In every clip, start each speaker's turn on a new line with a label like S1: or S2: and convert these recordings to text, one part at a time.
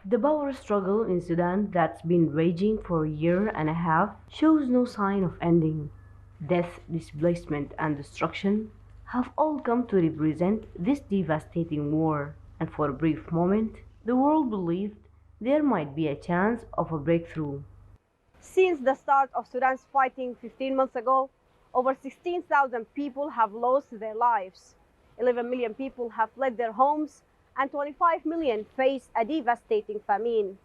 S1: The power struggle in Sudan that's been raging for a year and a half shows no sign of ending. Death, displacement, and destruction have all come to represent this devastating war, and for a brief moment, the world believed there might be a chance of a breakthrough.
S2: Since the start of Sudan's fighting 15 months ago, over 16,000 people have lost their lives. 11 million people have fled their homes, and 25 million face a devastating famine.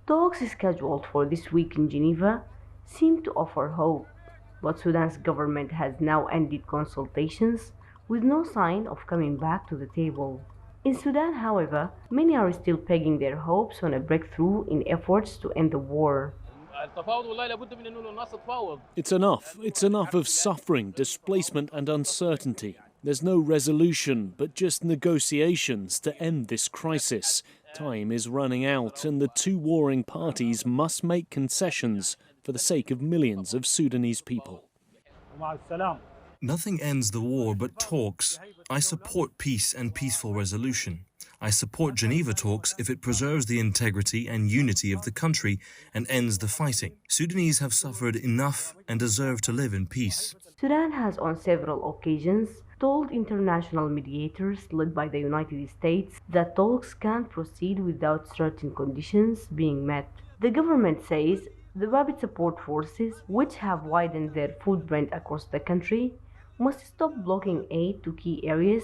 S1: Talks scheduled for this week in Geneva seem to offer hope, but Sudan's government has now ended consultations with no sign of coming back to the table. In Sudan, however, many are still pegging their hopes on a breakthrough in efforts to end the war.
S3: It's enough. It's enough of suffering, displacement, and uncertainty. There's no resolution, but just negotiations to end this crisis. Time is running out, and the two warring parties must make concessions for the sake of millions of Sudanese people.
S4: Nothing ends the war but talks. I support peace and peaceful resolution. I support Geneva talks if it preserves the integrity and unity of the country and ends the fighting. Sudanese have suffered enough and deserve to live in peace.
S1: Sudan has on several occasions told international mediators led by the United States that talks can't proceed without certain conditions being met. The government says the rapid support forces, which have widened their footprint across the country, must stop blocking aid to key areas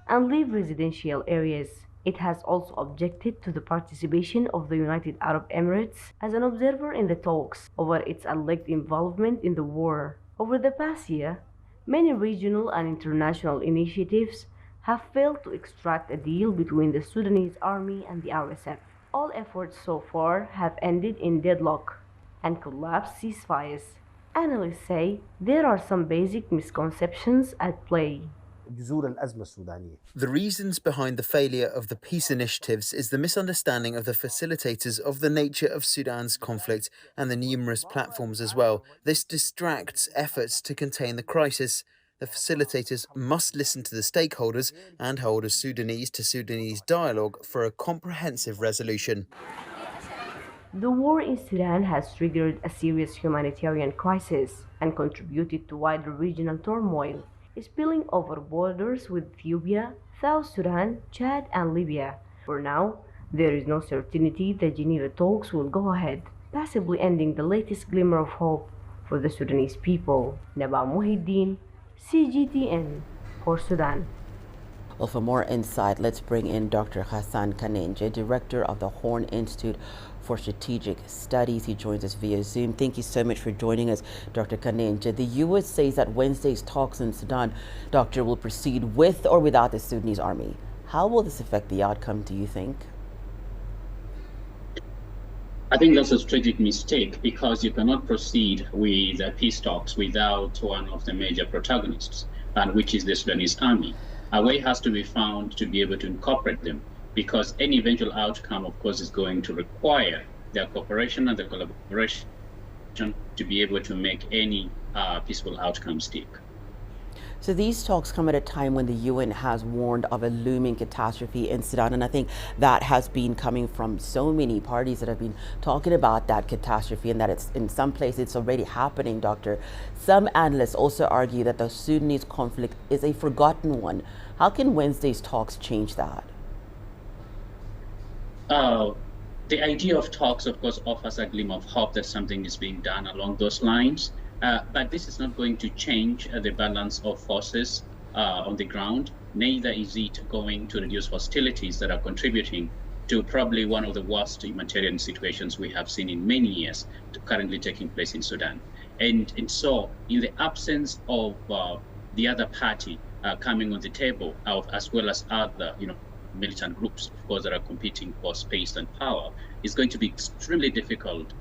S1: and leave residential areas. It has also objected to the participation of the United Arab Emirates as an observer in the talks over its alleged involvement in the war. Over the past year, many regional and international initiatives have failed to extract a deal between the Sudanese army and the RSF. All efforts so far have ended in deadlock and collapsed ceasefires. Analysts say there are some basic misconceptions at play.
S5: The reasons behind the failure of the peace initiatives is the misunderstanding of the facilitators of the nature of Sudan's conflict and the numerous platforms as well. This distracts efforts to contain the crisis. The facilitators must listen to the stakeholders and hold a Sudanese to Sudanese dialogue for a comprehensive resolution.
S1: The war in Sudan has triggered a serious humanitarian crisis and contributed to wider regional turmoil, spilling over borders with Ethiopia, South Sudan, Chad, and Libya. For now, there is no certainty the Geneva talks will go ahead, possibly ending the latest glimmer of hope for the Sudanese people. Naba Muhyiddin, CGTN, for Sudan.
S6: Well, for more insight, let's bring in Dr. Hassan Kanenje, Director of the Horn Institute for Strategic Studies. He joins us via Zoom. Thank you so much for joining us, Dr. Kanenje. The U.S. says that Wednesday's talks in Sudan, Doctor, will proceed with or without the Sudanese army. How will this affect the outcome, do you think?
S7: I think that's a strategic mistake because you cannot proceed with peace talks without one of the major protagonists, and which is the Sudanese army. A way has to be found to be able to incorporate them, because any eventual outcome, of course, is going to require their cooperation and the collaboration to be able to make any peaceful outcome stick.
S6: So these talks come at a time when the UN has warned of a looming catastrophe in Sudan, and I think that has been coming from so many parties that have been talking about that catastrophe and that it's in some places it's already happening, Doctor. Some analysts also argue that the Sudanese conflict is a forgotten one. How can Wednesday's talks change that?
S7: The idea of talks, of course, offers a glimmer of hope that something is being done along those lines. But this is not going to change the balance of forces on the ground. Neither is it going to reduce hostilities that are contributing to probably one of the worst humanitarian situations we have seen in many years currently taking place in Sudan. And so, in the absence of the other party coming on the table, as well as other, militant groups, of course, that are competing for space and power, it's going to be extremely difficult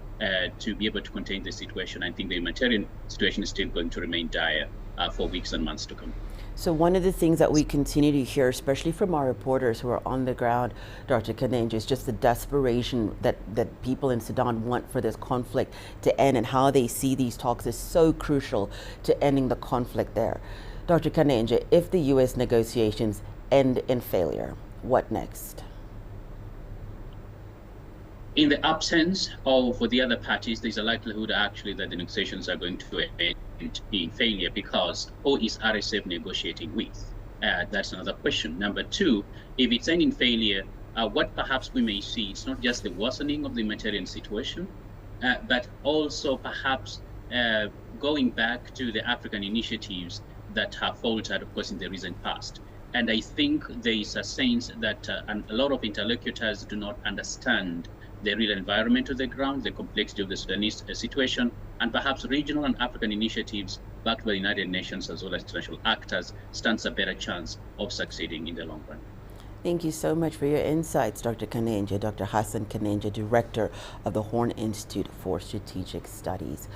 S7: to be able to contain the situation. I think the humanitarian situation is still going to remain dire for weeks and months to come.
S6: So one of the things that we continue to hear, especially from our reporters who are on the ground, Dr. Kanenje, is just the desperation that people in Sudan want for this conflict to end, and how they see these talks as so crucial to ending the conflict there. Dr. Kanenje, if the U.S. negotiations end in failure, what next?
S7: In the absence of the other parties, there's a likelihood actually that the negotiations are going to end in failure, because who is RSF negotiating with? That's another question. Number two, if it's ending failure, what perhaps we may see, it's not just the worsening of the humanitarian situation, but also perhaps going back to the African initiatives that have faltered, of course, in the recent past. And I think there is a sense that a lot of interlocutors do not understand the real environment of the ground, the complexity of the Sudanese situation, and perhaps regional and African initiatives backed by the United Nations as well as international actors stands a better chance of succeeding in the long run.
S6: Thank you so much for your insights, Dr. Kanenja, Dr. Hassan Kanenja, Director of the Horn Institute for Strategic Studies.